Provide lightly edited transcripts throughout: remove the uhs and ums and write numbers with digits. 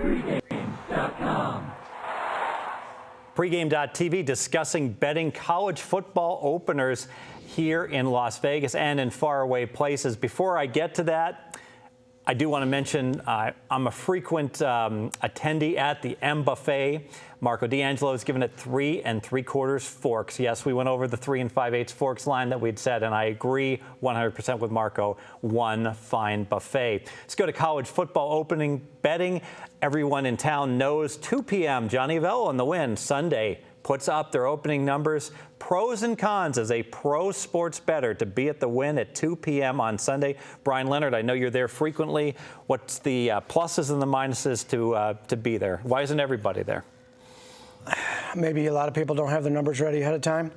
Pregame.com. Pregame.tv discussing betting college football openers here in Las Vegas and in faraway places. Before I get to that, I do want to mention I'm a frequent attendee at the M Buffet. Marco D'Angelo has given it 3 3/4 forks. Yes, we went over the 3 5/8 forks line that we'd said, and I agree 100% with Marco. One fine buffet. Let's go to college football opening betting. Everyone in town knows 2 p.m. Johnny Vello on the Win Sunday puts up their opening numbers. Pros and cons as a pro sports bettor to be at the Win at 2 p.m. on Sunday. Bryan Leonard, I know you're there frequently. What's the pluses and the minuses to be there? Why isn't everybody there? Maybe a lot of people don't have their numbers ready ahead of time.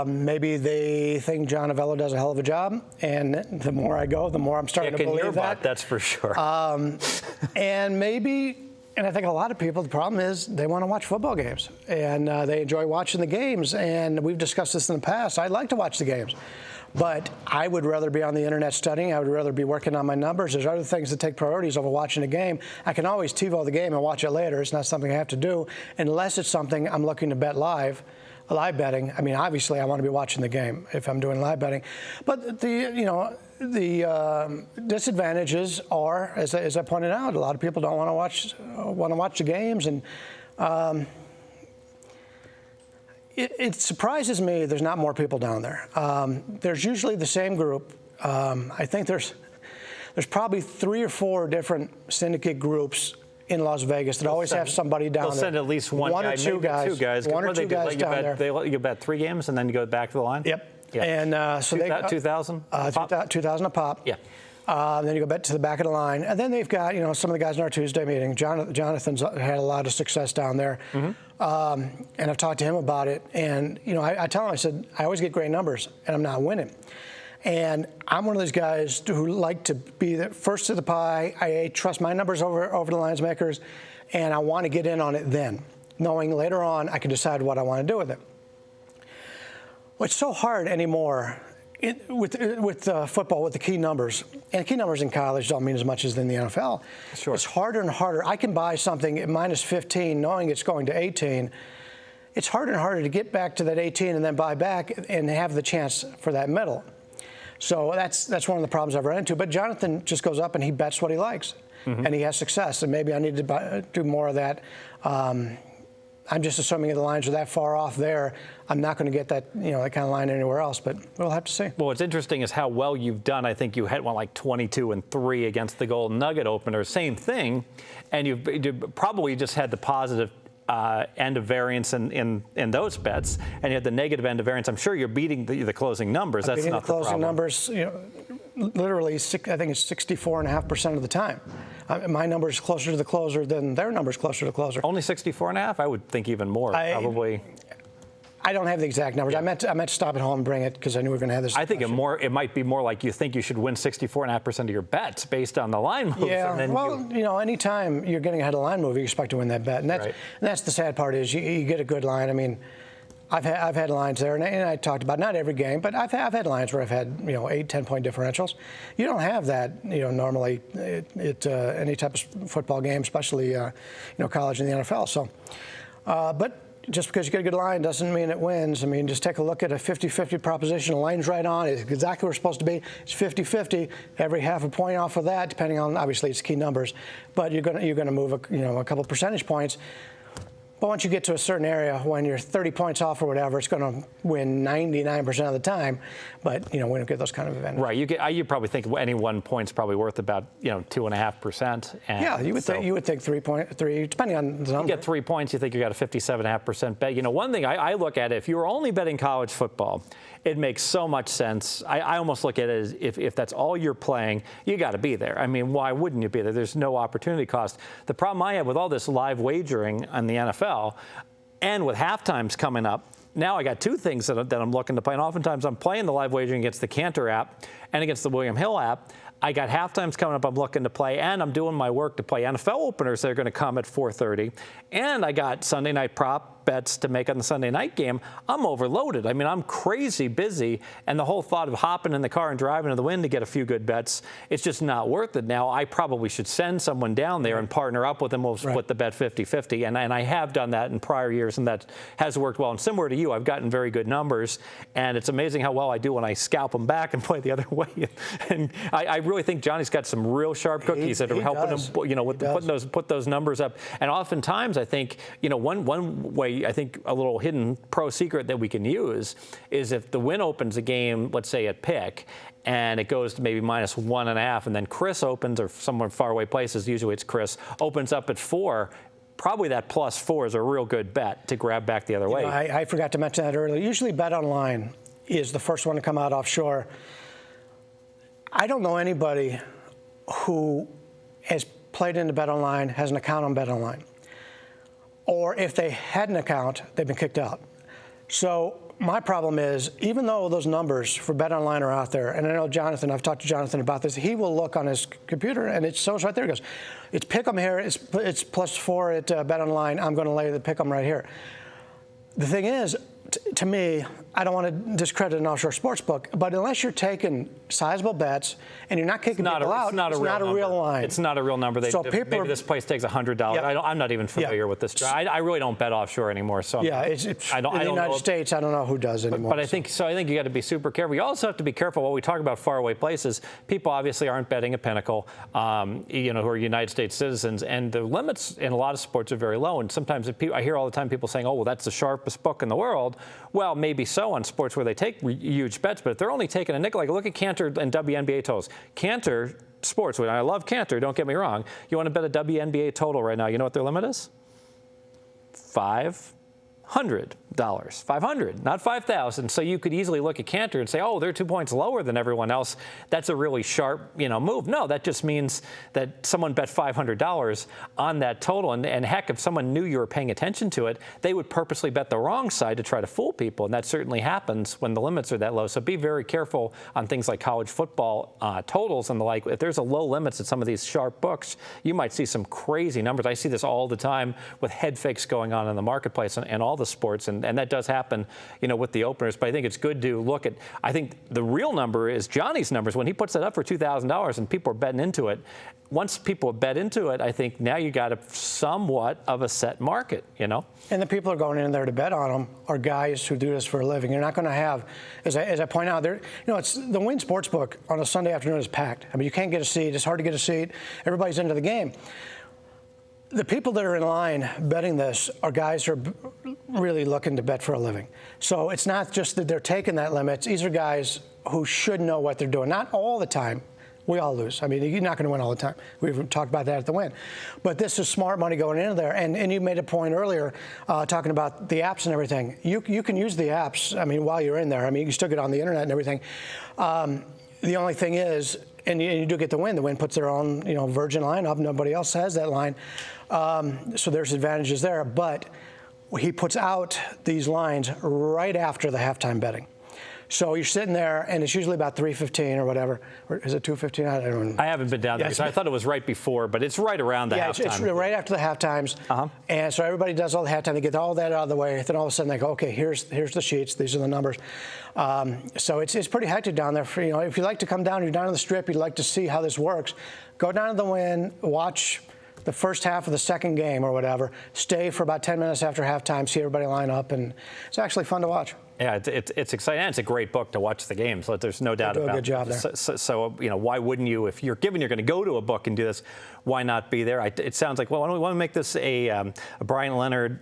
Maybe they think John Avello does a hell of a job, and the more I go, the more I'm starting to believe that. That's for sure. And maybe, and I think a lot of people, the problem is they want to watch football games, and they enjoy watching the games, and we've discussed this in the past. I like to watch the games, but I would rather be on the internet studying. I would rather be working on my numbers. There's other things that take priorities over watching a game. I can always TiVo the game and watch it later. It's not something I have to do unless it's something I'm looking to bet live betting. I mean, obviously, I want to be watching the game if I'm doing live betting. But the disadvantages are, as I pointed out, a lot of people don't want to watch the games, and it surprises me there's not more people down there. There's usually the same group. I think there's probably 3 or 4 different syndicate groups in Las Vegas that always have somebody down there. They'll send at least one guy, or two guys. 2 guys. One or two guys down there. They let you bet 3 games and then you go back to the line? Yep. Yeah. And so they 2,000? 2,000 a pop. Yeah. Then you go back to the back of the line. And then they've got, some of the guys in our Tuesday meeting. Jonathan's had a lot of success down there. Mm-hmm. And I've talked to him about it. And, I tell him, I said, I always get great numbers, and I'm not winning. And I'm one of those guys who like to be the first to the pie. I trust my numbers over the lines makers, and I want to get in on it then, knowing later on I can decide what I want to do with it. Well, it's so hard anymore with football, with the key numbers. And key numbers in college don't mean as much as in the NFL. Sure. It's harder and harder. I can buy something at minus 15 knowing it's going to 18. It's harder and harder to get back to that 18 and then buy back and have the chance for that middle. So that's one of the problems I've run into. But Jonathan just goes up and he bets what he likes, mm-hmm. and he has success. And maybe I need to do more of that. I'm just assuming the lines are that far off there. I'm not going to get that that kind of line anywhere else. But we'll have to see. Well, what's interesting is how well you've done. I think you had one like 22-3 against the Golden Nugget opener. Same thing, and you've probably just had the positive end of variance in those bets, and you had the negative end of variance. I'm sure you're beating the closing numbers. That's not the problem. Closing numbers, literally, I think it's 64.5% of the time. My number is closer to the closer than their number is closer to the closer. Only 64.5? I would think even more, probably. I don't have the exact numbers. Yeah. I meant to stop at home and bring it because I knew we were going to have this. I think it might be more like you think you should win 64.5% of your bets based on the line moves. Yeah. And then anytime you're getting ahead of the line move, you expect to win that bet, and that's the sad part is you get a good line. I mean, I've had lines there, and I talked about not every game, but I've had lines where I've had 8-10 point differentials. You don't have that normally at any type of football game, especially college and the NFL. So, but just because you get a good line doesn't mean it wins. I mean, just take a look at a 50-50 proposition. The line's right on. It's exactly where it's supposed to be. It's 50-50. Every half a point off of that, depending on, obviously, it's key numbers. But you're gonna move a couple percentage points. But once you get to a certain area, when you're 30 points off or whatever, it's going to win 99% of the time. But we don't get those kind of events. Right. You probably think any 1 point's probably worth about 2.5%. Yeah, you would think 3, depending on the number. You get 3 points, you think you got a 57.5% bet. One thing I look at, if you were only betting college football, it makes so much sense. I almost look at it as if that's all you're playing, you got to be there. I mean, why wouldn't you be there? There's no opportunity cost. The problem I have with all this live wagering on the NFL, and with halftimes coming up, now I got 2 things that I'm looking to play. And oftentimes I'm playing the live wagering against the Cantor app, and against the William Hill app. I got halftimes coming up I'm looking to play, and I'm doing my work to play NFL openers that are going to come at 4:30. And I got Sunday night prop bets to make on the Sunday night game. I'm overloaded. I mean, I'm crazy busy, and the whole thought of hopping in the car and driving to the Wynn to get a few good bets, it's just not worth it. Now, I probably should send someone down there and partner up with them. We'll split the bet 50-50, and I have done that in prior years, and that has worked well. And similar to you, I've gotten very good numbers, and it's amazing how well I do when I scalp them back and play the other way. And I really think Johnny's got some real sharp cookies that are helping him, you know, with put those numbers up. And oftentimes, I think, you know, one way, I think a little hidden pro secret that we can use is if the Wynn opens a game, let's say at pick, and it goes to maybe -1.5, and then Chris opens, or somewhere far away places, usually it's Chris, opens up at 4. Probably that +4 is a real good bet to grab back the other way. You know, I forgot to mention that earlier. Usually Bet Online is the first one to come out offshore. I don't know anybody who has played into Bet Online, has an account on Bet Online. Or if they had an account, they've been kicked out. So my problem is, even though those numbers for Bet Online are out there, and I know Jonathan, I've talked to Jonathan about this, he will look on his computer, and it's right there. He goes, it's pick 'em here, it's +4 at Bet Online, I'm going to lay the pick 'em right here. The thing is, to me, I don't want to discredit an offshore sports book, but unless you're taking sizable bets and you're not kicking people out, it's not a real line. It's not a real number. Maybe this place takes $100. Yeah. I'm not even familiar with this. I really don't bet offshore anymore. So in the United States, I don't know who does anymore. But I think you got to be super careful. You also have to be careful when we talk about faraway places. People obviously aren't betting at Pinnacle, you know, who are United States citizens, and the limits in a lot of sports are very low. And sometimes I hear all the time people saying, "Oh, well, that's the sharpest book in the world." Well, maybe so on sports where they take huge bets, but if they're only taking a nickel, like look at Cantor and WNBA totals. Cantor Sports, I love Cantor, don't get me wrong. You want to bet a WNBA total right now, you know what their limit is? $500. 500, not 5,000. So you could easily look at Cantor and say, oh, they're 2 points lower than everyone else. That's a really sharp, you know, move. No, that just means that someone bet $500 on that total. And heck, if someone knew you were paying attention to it, they would purposely bet the wrong side to try to fool people. And that certainly happens when the limits are that low. So be very careful on things like college football totals and the like. If there's a low limits at some of these sharp books, you might see some crazy numbers. I see this all the time with head fakes going on in the marketplace and all the sports. And that does happen, you know, with the openers. But I think it's good to look at, I think the real number is Johnny's numbers. When he puts that up for $2,000 and people are betting into it, once people bet into it, I think now you got a somewhat of a set market, you know? And the people who are going in there to bet on them are guys who do this for a living. You're not going to have, as I point out, there, you know, it's the Wynn Sportsbook on a Sunday afternoon is packed. I mean, you can't get a seat. It's hard to get a seat. Everybody's into the game. The people that are in line betting this are guys who are really looking to bet for a living. So it's not just that they're taking that limit. These are guys who should know what they're doing. Not all the time. We all lose. I mean, you're not going to win all the time. We've talked about that at the Wynn. But this is smart money going into there. And you made a point earlier talking about the apps and everything. You can use the apps, I mean, while you're in there. I mean, you can still get on the internet and everything. The only thing is, and you do get the Wynn. The Wynn puts their own, you know, Virgin line up. Nobody else has that line. So there's advantages there. But he puts out these lines right after the halftime betting. So you're sitting there, and it's usually about 3:15 or whatever. Or is it 2:15? I don't know. I haven't been down there, so I thought it was right before, but it's right around the halftime. It's right after the halftimes. And so everybody does all the halftime. They get all that out of the way. Then all of a sudden they go, okay, here's the sheets. These are the numbers. So it's pretty hectic down there. You know, if you like to come down, you're down on the Strip, you'd like to see how this works, go down to the Wynn, watch the first half of the second game or whatever, stay for about 10 minutes after halftime, see everybody line up, and it's actually fun to watch. Yeah, it's exciting, and it's a great book to watch the game, so there's no doubt about it. They do a good job there. So, you know, why wouldn't you, if you're given you're going to go to a book and do this, why not be there? It sounds like, well, why don't we want to make this a Bryan Leonard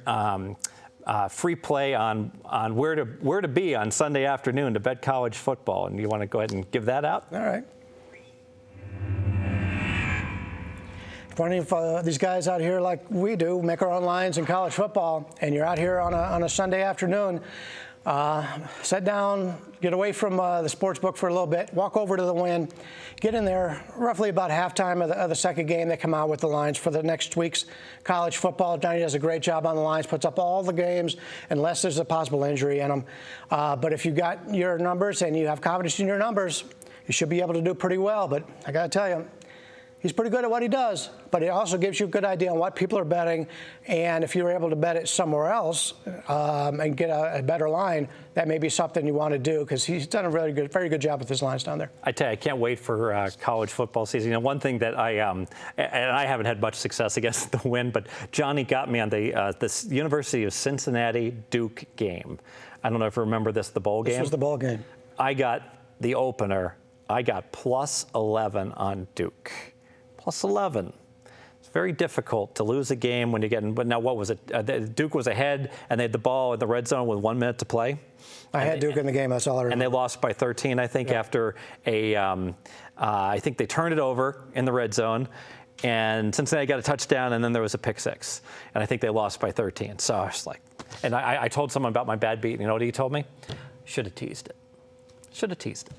free play on where to be on Sunday afternoon to bet college football, and you want to go ahead and give that out? All right. Plenty of these guys out here like we do make our own lines in college football, and you're out here on a Sunday afternoon, sit down, get away from the sports book for a little bit, walk over to the Wynn, get in there roughly about halftime of the second game. They come out with the lines for the next week's college football. Johnny does a great job on the lines, puts up all the games unless there's a possible injury in them. But if you got your numbers and you have confidence in your numbers, you should be able to do pretty well. But I got to tell you, he's pretty good at what he does, but it also gives you a good idea on what people are betting. And if you're able to bet it somewhere else and get a better line, that may be something you want to do, because he's done a very good job with his lines down there. I tell you, I can't wait for college football season. You know, one thing that and I haven't had much success against the wind, but Johnny got me on this University of Cincinnati Duke game. I don't know if you remember this, the bowl game. This was the bowl game. I got the opener. I got plus 11 on Duke. Plus 11. It's very difficult to lose a game when you get in. But now, what was it? Duke was ahead, and they had the ball in the red zone with 1 minute to play. I had Duke in the game. That's all I remember. And they lost by 13, I think, after I think they turned it over in the red zone. And Cincinnati got a touchdown, and then there was a pick six. And I think they lost by 13. So I was like, and I told someone about my bad beat. And you know what he told me? Should have teased it. Should have teased it.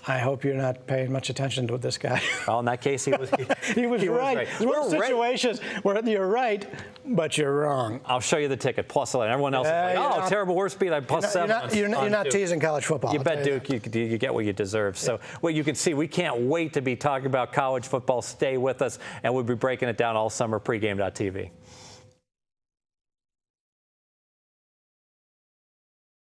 I hope you're not paying much attention to this guy. Well, in that case, he was he was right. There were situations where you're right, but you're wrong. I'll show you the ticket, plus 11. Everyone else is like, terrible worst beat. I plus 7. You're not teasing college football. You bet Duke, you get what you deserve. So, well, you can see we can't wait to be talking about college football. Stay with us, and we'll be breaking it down all summer, pregame.tv.